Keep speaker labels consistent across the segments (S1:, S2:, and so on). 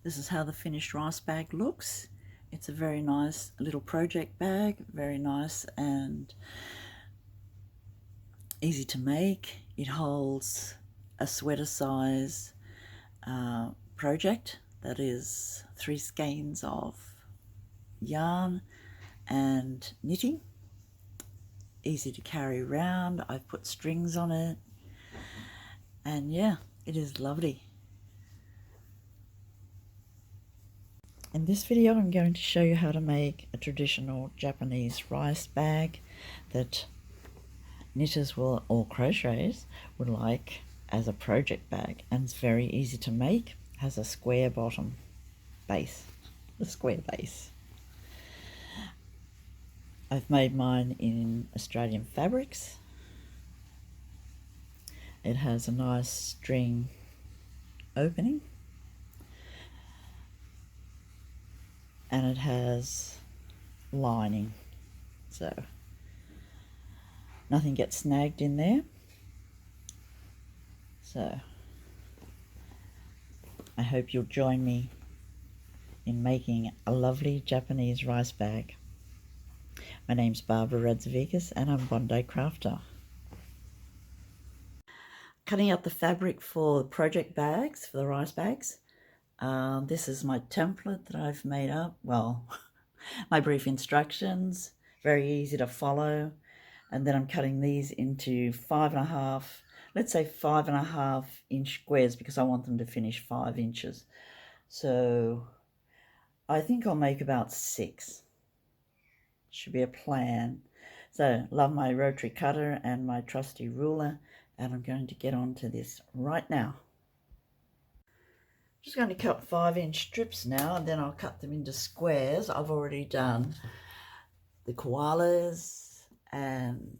S1: This is how the finished rice bag looks. It's a very nice little project bag, very nice and easy to make. It holds a sweater size project, that is 3 skeins of yarn and knitting. Easy to carry around. I've put strings on it, and yeah, it is lovely. In this video I'm going to show you how to make a traditional Japanese rice bag that knitters will, or crocheters would like as a project bag, and it's very easy to make. It has a square bottom base, a square base. I've made mine in Australian fabrics. It has a nice string opening, and it has lining, so nothing gets snagged in there. So I hope you'll join me in making a lovely Japanese rice bag. My name's Barbara Radzevicius and I'm Bondi Crafter. Cutting out the fabric for the project bags, for the rice bags. This is my template that I've made up. Well, my brief instructions, very easy to follow. And then I'm cutting these into 5.5, let's say 5.5 inch squares, because I want them to finish 5 inches. So I think I'll make about 6. Should be a plan. So love my rotary cutter and my trusty ruler, and I'm going to get on to this right now. Just going to cut 5-inch strips now, and then I'll cut them into squares. I've already done the koalas and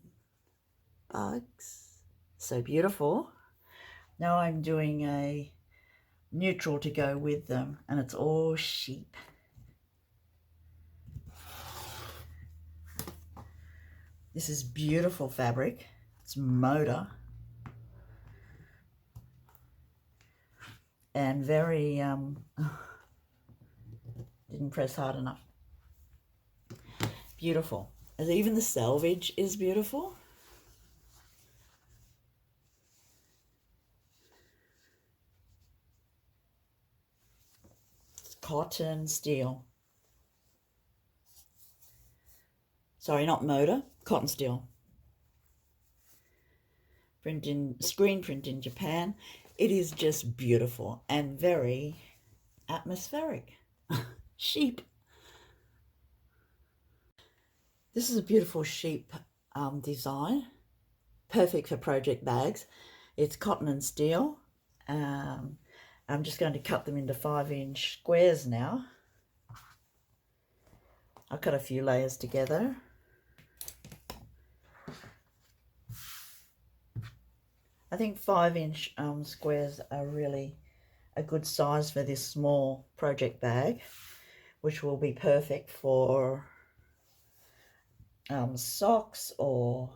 S1: bugs, so beautiful. Now I'm doing a neutral to go with them, and it's all sheep. This is beautiful fabric. It's motor and very didn't press hard enough. Beautiful. And even the selvage is beautiful. It's cotton steel. Sorry, not motor, cotton steel. Screen print in Japan. It is just beautiful and very atmospheric. Sheep. This is a beautiful sheep design, perfect for project bags. It's cotton and steel. I'm just going to cut them into 5-inch squares now. I'll cut a few layers together. I think 5-inch squares are really a good size for this small project bag, which will be perfect for socks or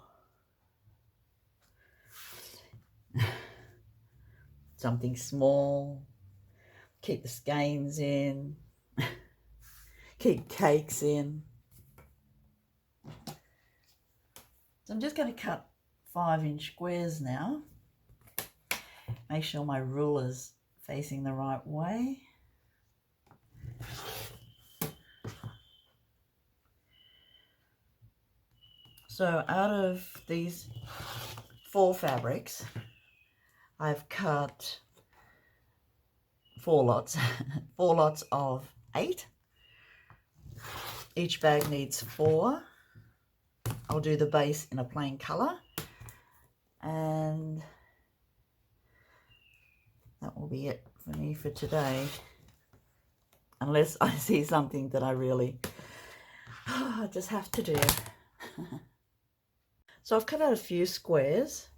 S1: something small. Keep the skeins in, keep cakes in. So I'm just going to cut 5-inch squares now. Make sure my ruler's facing the right way. So out of these 4 fabrics, I've cut 4 lots, 4 lots of 8. Each bag needs 4. I'll do the base in a plain colour, and that will be it for me for today, unless I see something that I really I just have to do. So I've cut out a few squares,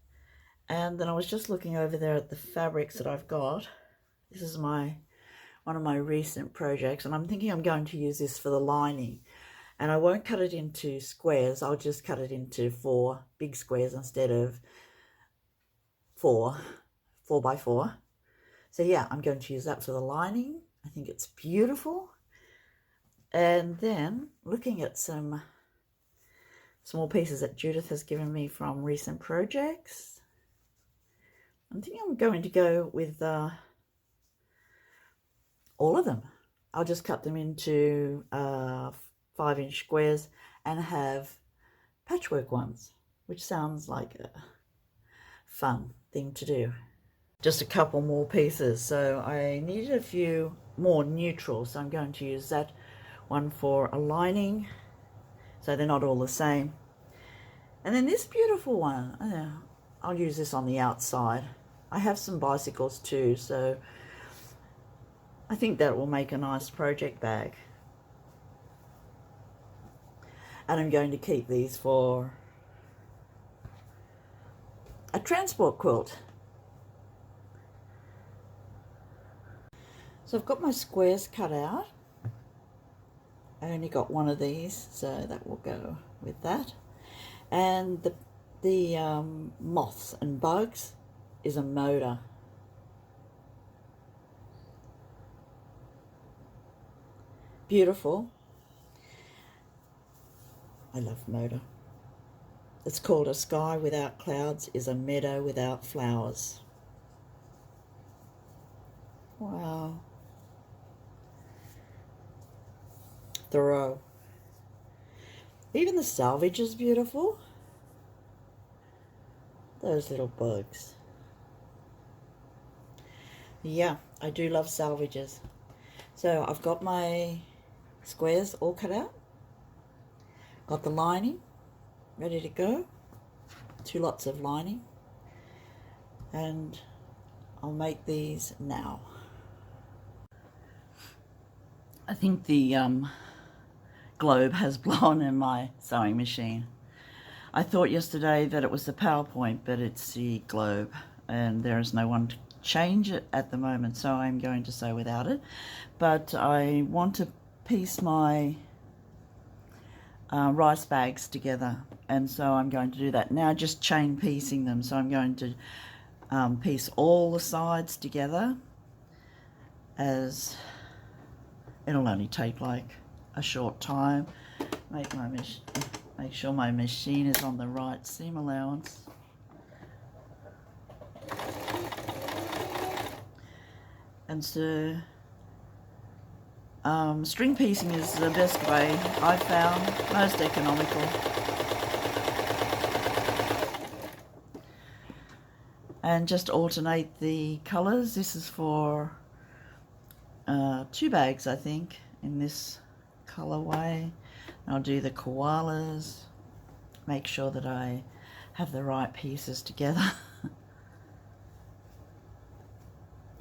S1: and then I was just looking over there at the fabrics that I've got. This is one of my recent projects, and I'm thinking I'm going to use this for the lining. And I won't cut it into squares, I'll just cut it into 4 big squares instead of 4 by 4. So yeah, I'm going to use that for the lining. I think it's beautiful. And then looking at some small pieces that Judith has given me from recent projects, I think I'm going to go with all of them. I'll just cut them into 5-inch squares and have patchwork ones, which sounds like a fun thing to do. Just a couple more pieces, so I needed a few more neutrals, so I'm going to use that one for a lining, so they're not all the same. And then this beautiful one, I'll use this on the outside. I have some bicycles too, so I think that will make a nice project bag. And I'm going to keep these for a transport quilt. So I've got my squares cut out. I only got one of these, so that will go with that. And the moths and bugs is a motor. Beautiful. I love motor. It's called A Sky Without Clouds is a Meadow Without Flowers. Wow. Thorough. Even the salvage is beautiful. Those little bugs. Yeah, I do love salvages. So I've got my squares all cut out. Got the lining ready to go. 2 lots of lining. And I'll make these now. I think the globe has blown in my sewing machine. I thought yesterday that it was the PowerPoint, but it's the globe, and there is no one to change it at the moment, so I'm going to sew without it. But I want to piece my rice bags together, and so I'm going to do that now, just chain piecing them. So I'm going to piece all the sides together, as it'll only take like a short time. Make sure my machine is on the right seam allowance. And so string piecing is the best way I've found, most economical. And just alternate the colours. This is for 2 bags, I think, in this colourway. I'll do the koalas, make sure that I have the right pieces together.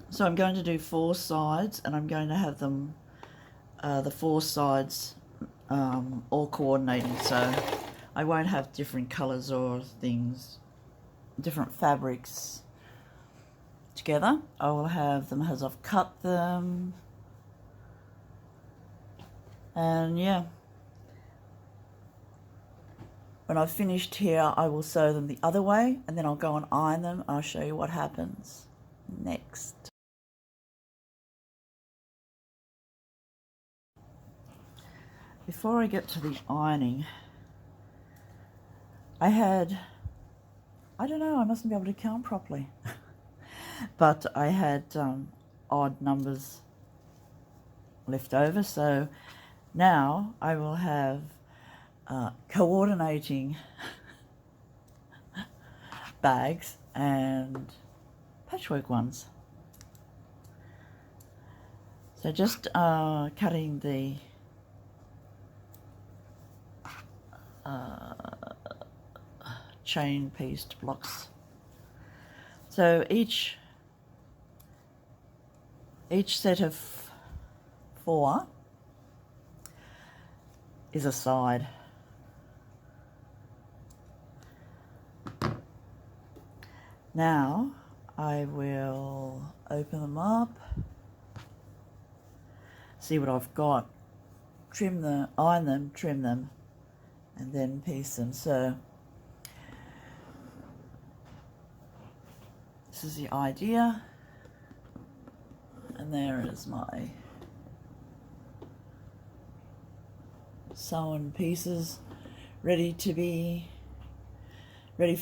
S1: So I'm going to do 4 sides, and I'm going to have them, the 4 sides all coordinating, so I won't have different colours or things, different fabrics together. I will have them as I've cut them, and yeah. When I've finished here, I will sew them the other way, and then I'll go and iron them. I'll show you what happens next. Before I get to the ironing, I don't know, I mustn't be able to count properly, but I had odd numbers left over, so now I will have coordinating bags and patchwork ones. So just cutting the chain pieced blocks. So each set of 4 is a side. Now I will open them up, see what I've got, iron them, trim them, and then piece them. So this is the idea, and there is my sewn pieces ready for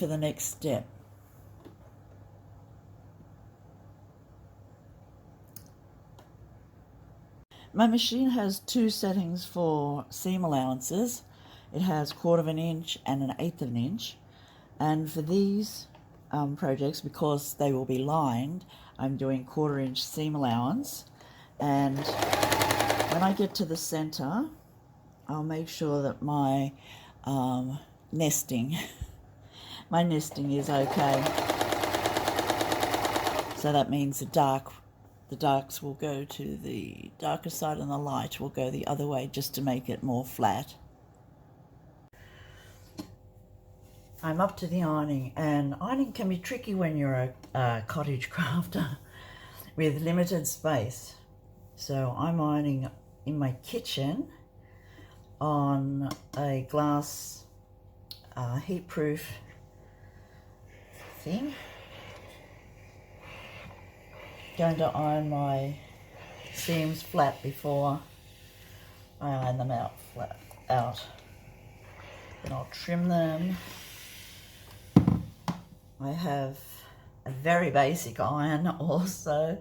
S1: the next step. My machine has two settings for seam allowances. It has 1/4 of an inch and an 1/8 of an inch. And for these projects, because they will be lined, I'm doing 1/4 inch seam allowance. And when I get to the center, I'll make sure that my nesting is okay. So that means the darks will go to the darker side and the light will go the other way, just to make it more flat. I'm up to the ironing, and ironing can be tricky when you're a cottage crafter with limited space. So I'm ironing in my kitchen on a glass heat-proof thing. Going to iron my seams flat before I iron them out. Then I'll trim them. I have a very basic iron also.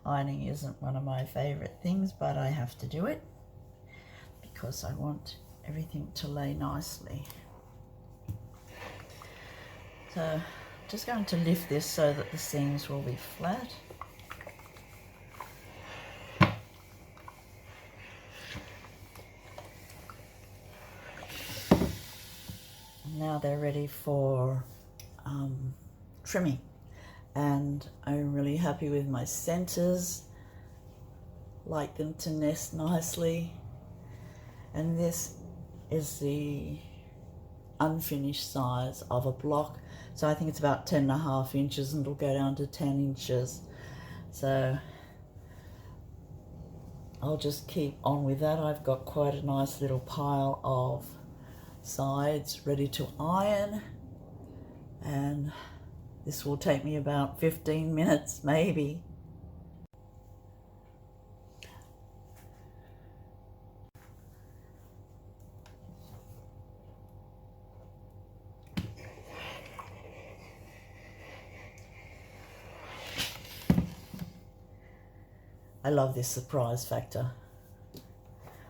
S1: Ironing isn't one of my favorite things, but I have to do it because I want everything to lay nicely. So just going to lift this so that the seams will be flat. Now they're ready for trimming, and I'm really happy with my centers. Like them to nest nicely, and this is the unfinished size of a block, so I think it's about 10.5 inches, and it'll go down to 10 inches. So I'll just keep on with that. I've got quite a nice little pile of sides ready to iron, and this will take me about 15 minutes maybe. I love this surprise factor.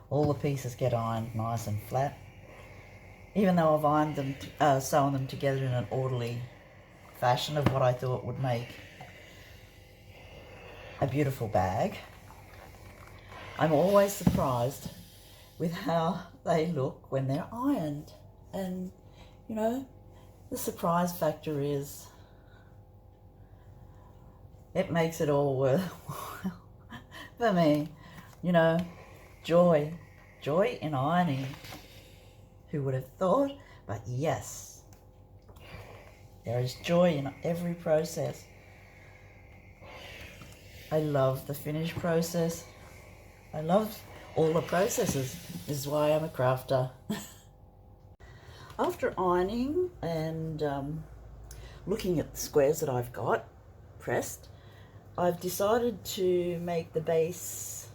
S1: All the pieces get ironed nice and flat. Even though I've ironed them, sewn them together in an orderly fashion of what I thought would make a beautiful bag, I'm always surprised with how they look when they're ironed. And, you know, the surprise factor is, it makes it all worthwhile for me. You know, joy in ironing. Who would have thought? But yes, there is joy in every process. I love the finish process. I love all the processes. This is why I'm a crafter. After ironing and looking at the squares that I've got pressed, I've decided to make the base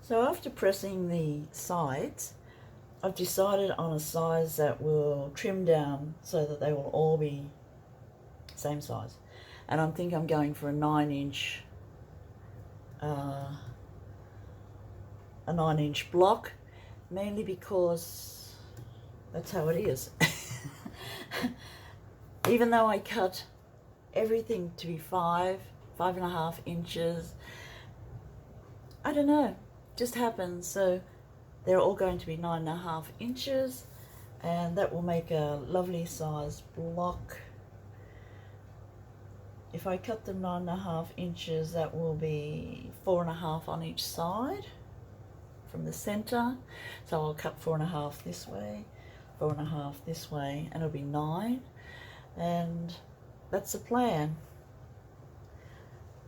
S1: So after pressing the sides, I've decided on a size that will trim down so that they will all be same size. And I think I'm going for a 9-inch block, mainly because that's how it is. Even though I cut everything to be 5.5 inches, I don't know, just happens. So they're all going to be 9.5 inches, and that will make a lovely size block. If I cut them 9.5 inches, that will be 4.5 on each side from the center. So I'll cut 4.5 this way, 4.5 this way, and it'll be 9. And that's the plan.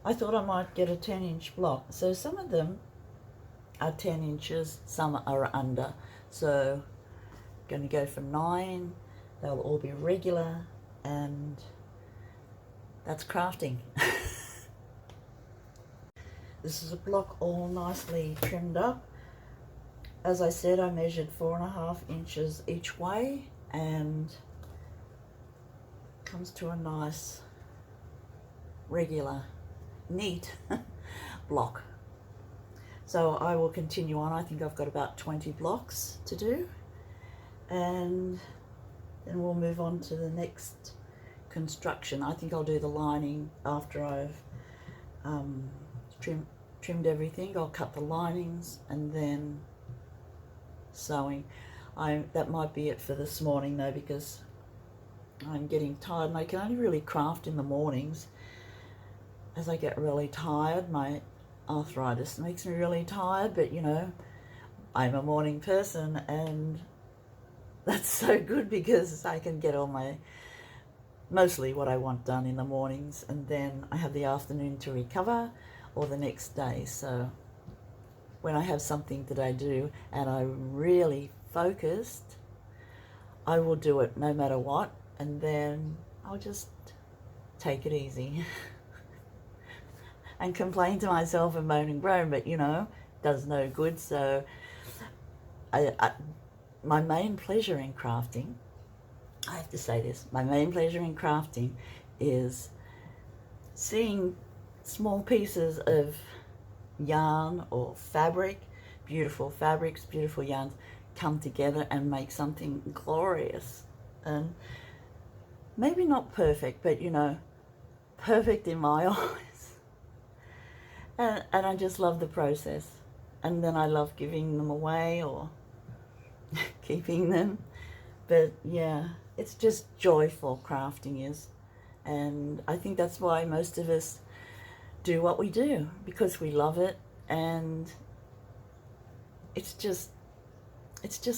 S1: I thought I might get a 10-inch block. So some of them are 10 inches, some are under. So I'm going to go for 9. They'll all be regular, and that's crafting. This is a block all nicely trimmed up. As I said, I measured 4.5 inches each way and comes to a nice, regular, neat block. So I will continue on. I think I've got about 20 blocks to do, and then we'll move on to the next construction. I think I'll do the lining after I've trimmed everything. I'll cut the linings and then sewing. That might be it for this morning though, because I'm getting tired and I can only really craft in the mornings. As I get really tired, my arthritis makes me really tired, but you know, I'm a morning person and that's so good because I can get all my, mostly what I want done in the mornings, and then I have the afternoon to recover or the next day. So when I have something that I do and I'm really focused, I will do it no matter what, and then I'll just take it easy and complain to myself and moan and groan, but you know, does no good. So my main pleasure in crafting, I have to say this, my main pleasure in crafting is seeing small pieces of yarn or fabric, beautiful fabrics, beautiful yarns, come together and make something glorious. And maybe not perfect, but you know, perfect in my eyes. And I just love the process. And then I love giving them away or keeping them. But yeah, it's just joyful, crafting is. And I think that's why most of us do what we do, because we love it, and it's just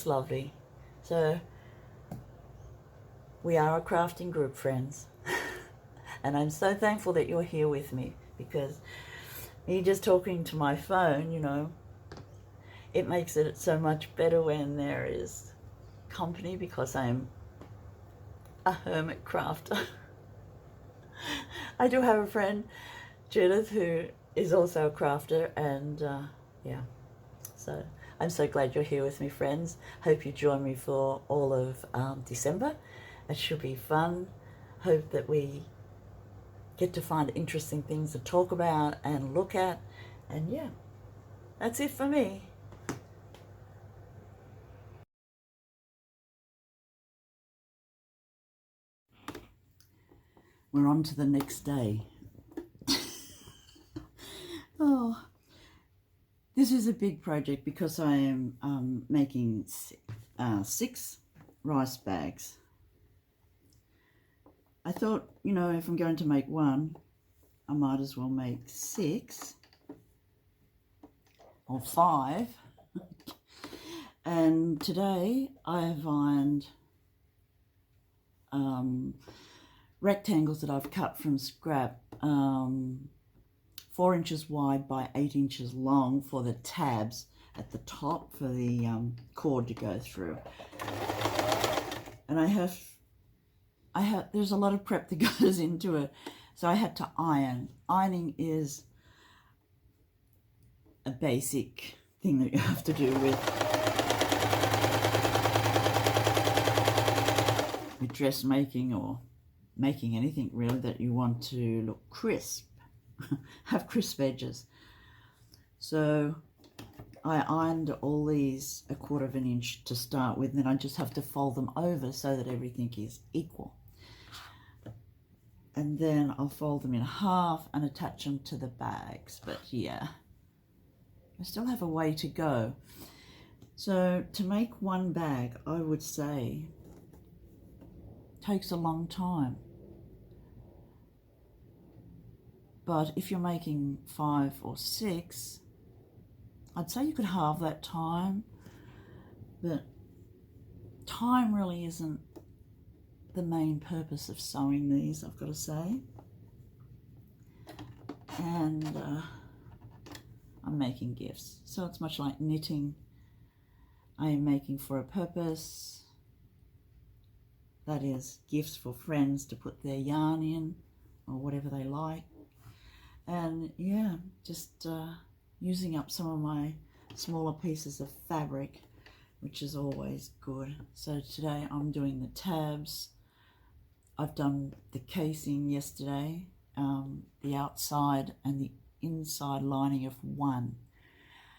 S1: lovely. So we are a crafting group, friends. And I'm so thankful that you're here with me, because me just talking to my phone, you know, it makes it so much better when there is company, because I'm a hermit crafter. I do have a friend, Judith, who is also a crafter, and yeah, so I'm so glad you're here with me, friends. Hope you join me for all of December. It should be fun. Hope that we get to find interesting things to talk about and look at, and yeah, that's it for me. We're on to the next day. Oh, this is a big project because I am making 6 rice bags. I thought, you know, if I'm going to make one, I might as well make 6 or 5. And today I have ironed rectangles that I've cut from scrap, 4 inches wide by 8 inches long, for the tabs at the top for the cord to go through. And I have, there's a lot of prep that goes into it, so I had to iron. Ironing is a basic thing that you have to do with dressmaking or making anything really that you want to look crisp, have crisp edges. So I ironed all these 1/4 inch to start with, and then I just have to fold them over so that everything is equal. And then I'll fold them in half and attach them to the bags. But yeah, I still have a way to go. So to make one bag, I would say, takes a long time. But if you're making 5 or 6, I'd say you could halve that time. But time really isn't the main purpose of sewing these, I've got to say. And I'm making gifts, so it's much like knitting. I am making for a purpose, that is gifts for friends to put their yarn in or whatever they like. And yeah, just using up some of my smaller pieces of fabric, which is always good. So today I'm doing the tabs. I've done the casing yesterday, the outside and the inside lining of one.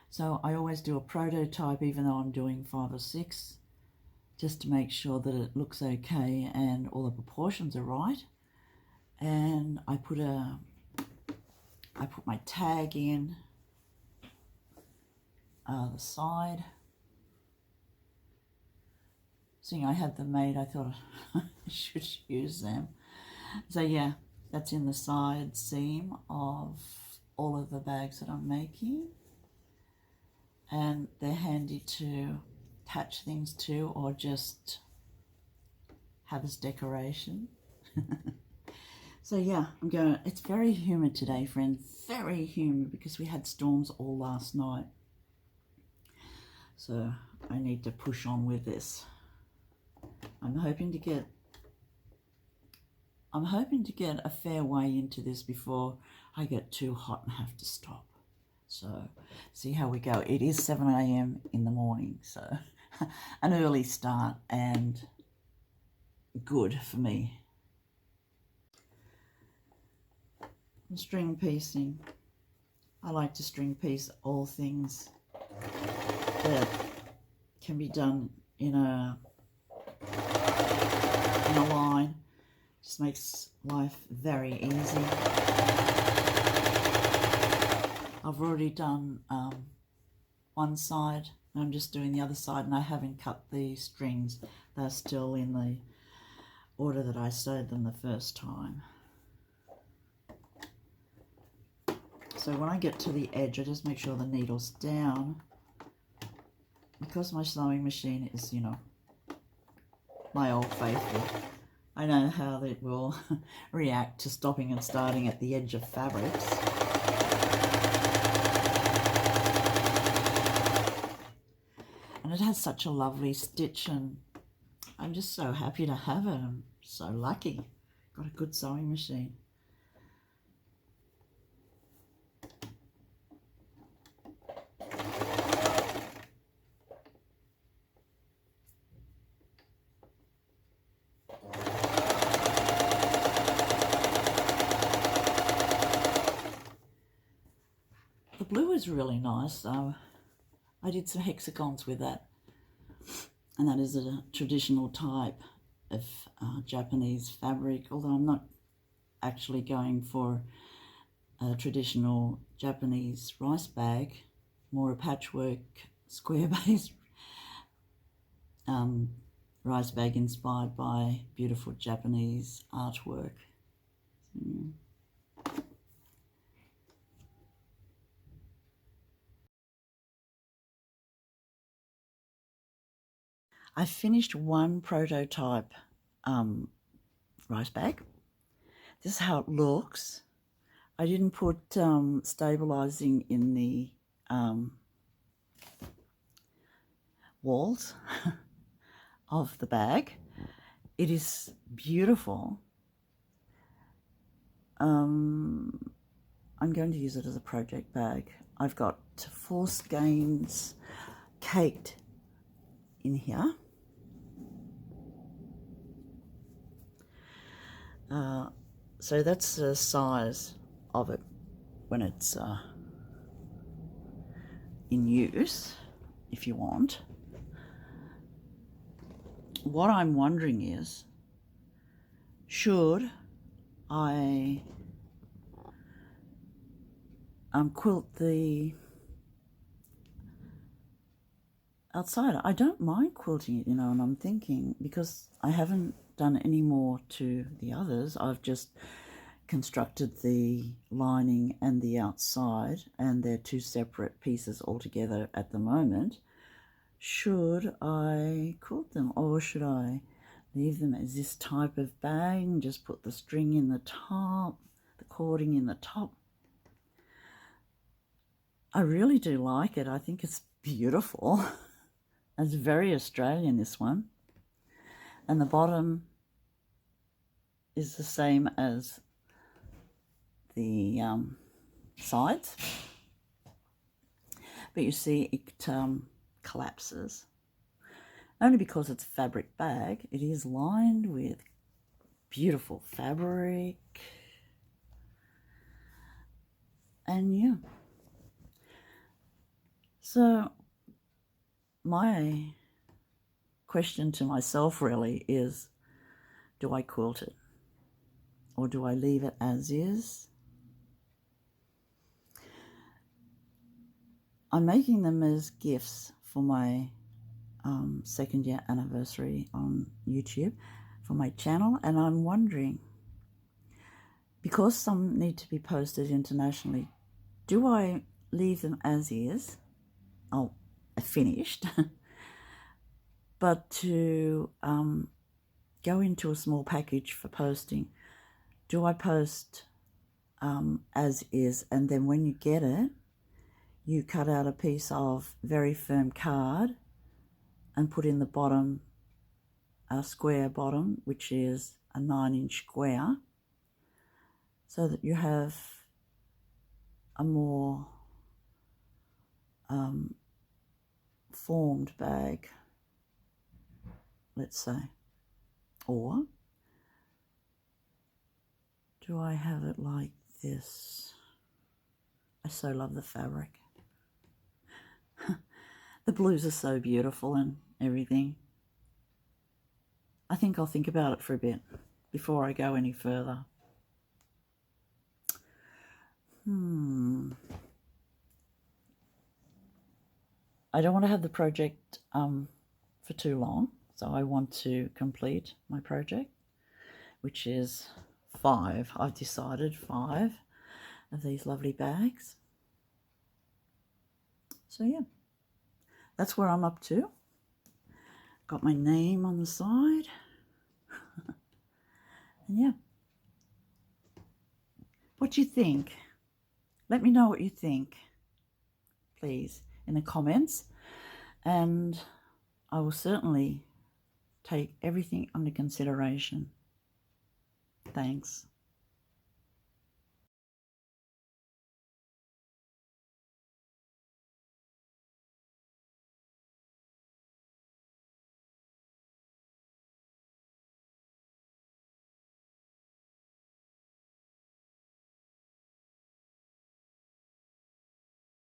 S1: So I always do a prototype even though I'm doing 5 or 6, just to make sure that it looks okay and all the proportions are right. And I put my tag in the side. Seeing I had them made, I thought I should use them. So yeah, that's in the side seam of all of the bags that I'm making. And they're handy to attach things to or just have as decoration. So yeah, it's very humid today, friends. Very humid because we had storms all last night. So I need to push on with this. I'm hoping to get a fair way into this before I get too hot and have to stop. So see how we go. It is 7 a.m. in the morning, so an early start and good for me. And string piecing. I like to string piece all things that can be done in a line. Just makes life very easy. I've already done one side, and I'm just doing the other side, and I haven't cut the strings. They're still in the order that I sewed them the first time. So when I get to the edge, I just make sure the needle's down. Because my sewing machine is, you know, my old faithful, I know how it will react to stopping and starting at the edge of fabrics. And it has such a lovely stitch, and I'm just so happy to have it. I'm so lucky. Got a good sewing machine. The blue is really nice, so I did some hexagons with that, and that is a traditional type of Japanese fabric, although I'm not actually going for a traditional Japanese rice bag, more a patchwork square base rice bag inspired by beautiful Japanese artwork. I finished one prototype rice bag. This is how it looks. I didn't put stabilizing in the walls of the bag. It is beautiful. I'm going to use it as a project bag. I've got 4 skeins caked in here. So that's the size of it when it's in use, if you want. What I'm wondering is, should I quilt the outside? I don't mind quilting it, you know, and I'm thinking, because I haven't done any more to the others, I've just constructed the lining and the outside, and they're 2 separate pieces altogether at the moment. Should I quilt them, or should I leave them as this type of bag and just put the string in the top, the cording in the top? I really do like it. I think it's beautiful. It's very Australian, this one. And the bottom is the same as the sides. But you see it collapses. Only because it's a fabric bag. It is lined with beautiful fabric. And yeah. So my question to myself really is, do I quilt it? Or do I leave it as is? I'm making them as gifts for my second year anniversary on YouTube for my channel, and I'm wondering, because some need to be posted internationally, do I leave them as is? Oh, finished. But to go into a small package for posting, do I post as is, and then when you get it, you cut out a piece of very firm card and put in the bottom a square bottom, which is a 9-inch square, so that you have a more formed bag, let's say? Or do I have it like this? I so love the fabric. The blues are so beautiful and everything. I think I'll think about it for a bit before I go any further. I don't want to have the project for too long, so I want to complete my project, which is 5. I've decided 5 of these lovely bags. So yeah, that's where I'm up to. Got my name on the side. And yeah. What do you think? Let me know what you think, please, in the comments. And I will certainly take everything under consideration. Thanks.